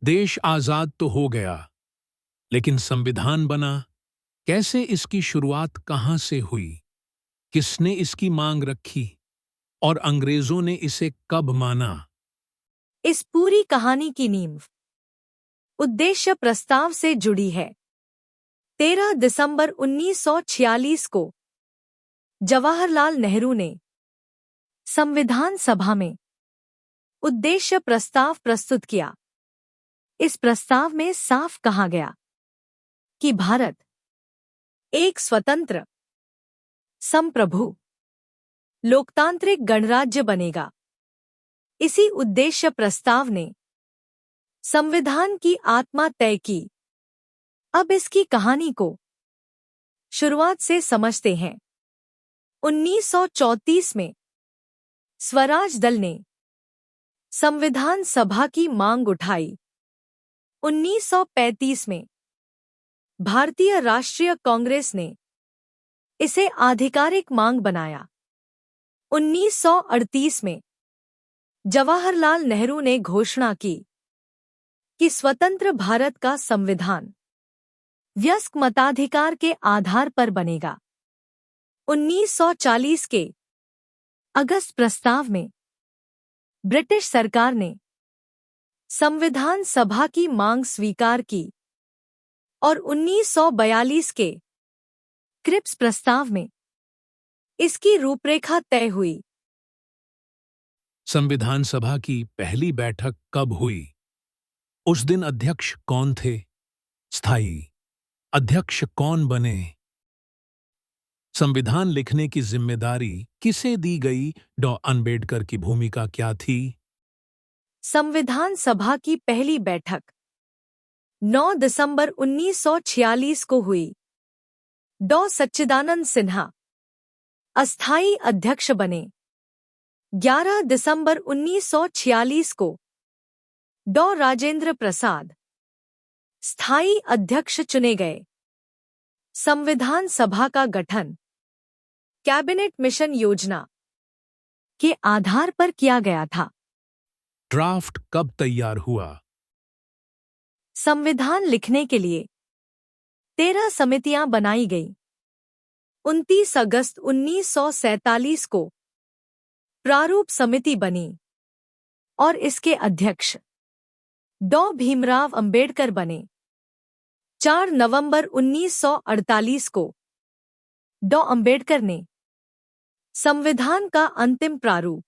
देश आजाद तो हो गया, लेकिन संविधान बना कैसे? इसकी शुरुआत कहां से हुई? किसने इसकी मांग रखी और अंग्रेजों ने इसे कब माना? इस पूरी कहानी की नींव उद्देश्य प्रस्ताव से जुड़ी है। 13 दिसंबर 1946 को जवाहरलाल नेहरू ने संविधान सभा में उद्देश्य प्रस्ताव प्रस्तुत किया। इस प्रस्ताव में साफ कहा गया कि भारत एक स्वतंत्र, संप्रभु, लोकतांत्रिक गणराज्य बनेगा। इसी उद्देश्य प्रस्ताव ने संविधान की आत्मा तय की। अब इसकी कहानी को शुरुआत से समझते हैं। 1934 में स्वराज दल ने संविधान सभा की मांग उठाई। 1935 में भारतीय राष्ट्रीय कांग्रेस ने इसे आधिकारिक मांग बनाया। 1938 में जवाहरलाल नेहरू ने घोषणा की कि स्वतंत्र भारत का संविधान वयस्क मताधिकार के आधार पर बनेगा। 1940 के अगस्त प्रस्ताव में ब्रिटिश सरकार ने संविधान सभा की मांग स्वीकार की और 1942 के क्रिप्स प्रस्ताव में इसकी रूपरेखा तय हुई। संविधान सभा की पहली बैठक कब हुई? उस दिन अध्यक्ष कौन थे? स्थायी अध्यक्ष कौन बने? संविधान लिखने की जिम्मेदारी किसे दी गई? डॉ. अंबेडकर की भूमिका क्या थी? संविधान सभा की पहली बैठक 9 दिसंबर 1946 को हुई। डॉ. सच्चिदानंद सिन्हा अस्थायी अध्यक्ष बने। 11 दिसंबर 1946 को डॉ. राजेंद्र प्रसाद स्थायी अध्यक्ष चुने गए। संविधान सभा का गठन कैबिनेट मिशन योजना के आधार पर किया गया था। ड्राफ्ट कब तैयार हुआ? संविधान लिखने के लिए 13 समितियां बनाई गईं। 29 अगस्त 1947 को प्रारूप समिति बनी और इसके अध्यक्ष डॉ. भीमराव अंबेडकर बने। 4 नवंबर 1948 को डॉ. अंबेडकर ने संविधान का अंतिम प्रारूप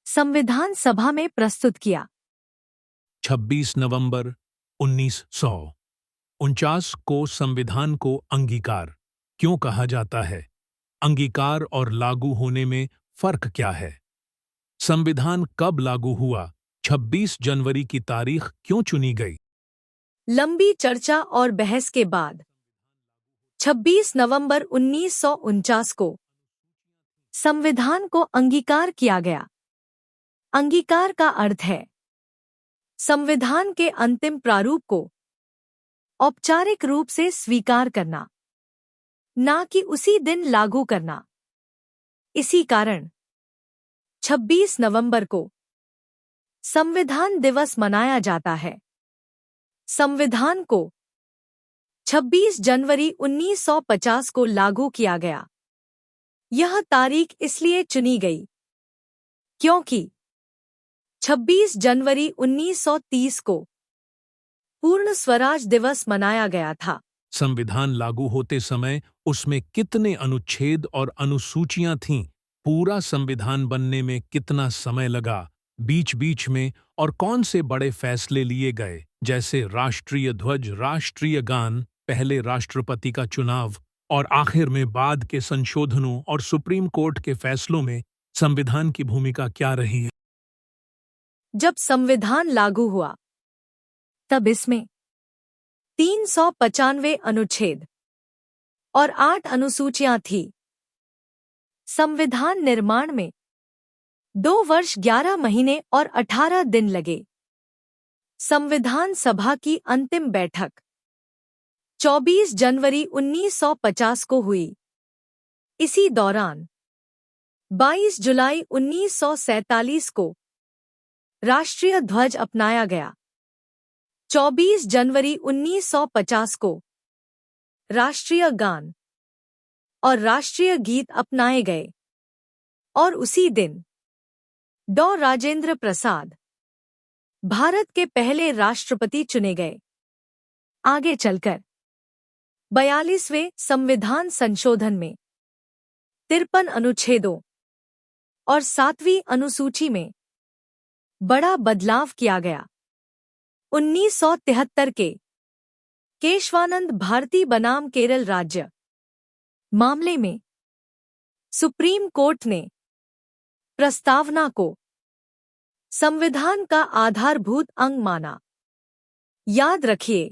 संविधान सभा में प्रस्तुत किया। 26 नवंबर 1949 को संविधान को अंगीकार क्यों कहा जाता है? अंगीकार और लागू होने में फर्क क्या है? संविधान कब लागू हुआ? 26 जनवरी की तारीख क्यों चुनी गई? लंबी चर्चा और बहस के बाद 26 नवंबर 1949 को संविधान को अंगीकार किया गया। अंगीकार का अर्थ है संविधान के अंतिम प्रारूप को औपचारिक रूप से स्वीकार करना, ना कि उसी दिन लागू करना। इसी कारण 26 नवंबर को संविधान दिवस मनाया जाता है। संविधान को 26 जनवरी 1950 को लागू किया गया। यह तारीख इसलिए चुनी गई क्योंकि 26 जनवरी 1930 को पूर्ण स्वराज दिवस मनाया गया था। संविधान लागू होते समय उसमें कितने अनुच्छेद और अनुसूचियां थीं? पूरा संविधान बनने में कितना समय लगा? बीच बीच में और कौन से बड़े फैसले लिए गए, जैसे राष्ट्रीय ध्वज, राष्ट्रीय गान, पहले राष्ट्रपति का चुनाव और आखिर में बाद के संशोधनों और सुप्रीम कोर्ट के फैसलों में संविधान की भूमिका क्या रही है? जब संविधान लागू हुआ तब इसमें 395 अनुच्छेद और 8 अनुसूचियां थीं। संविधान निर्माण में 2 वर्ष 11 महीने और 18 दिन लगे। संविधान सभा की अंतिम बैठक 24 जनवरी 1950 को हुई। इसी दौरान 22 जुलाई 1947 को राष्ट्रीय ध्वज अपनाया गया। 24 जनवरी 1950 को राष्ट्रीय गान और राष्ट्रीय गीत अपनाए गए और उसी दिन डॉ. राजेंद्र प्रसाद भारत के पहले राष्ट्रपति चुने गए। आगे चलकर 42वें संविधान संशोधन में 53 अनुच्छेदों और 7वीं अनुसूची में बड़ा बदलाव किया गया। 1973 के केशवानंद भारती बनाम केरल राज्य मामले में सुप्रीम कोर्ट ने प्रस्तावना को संविधान का आधारभूत अंग माना। याद रखिए।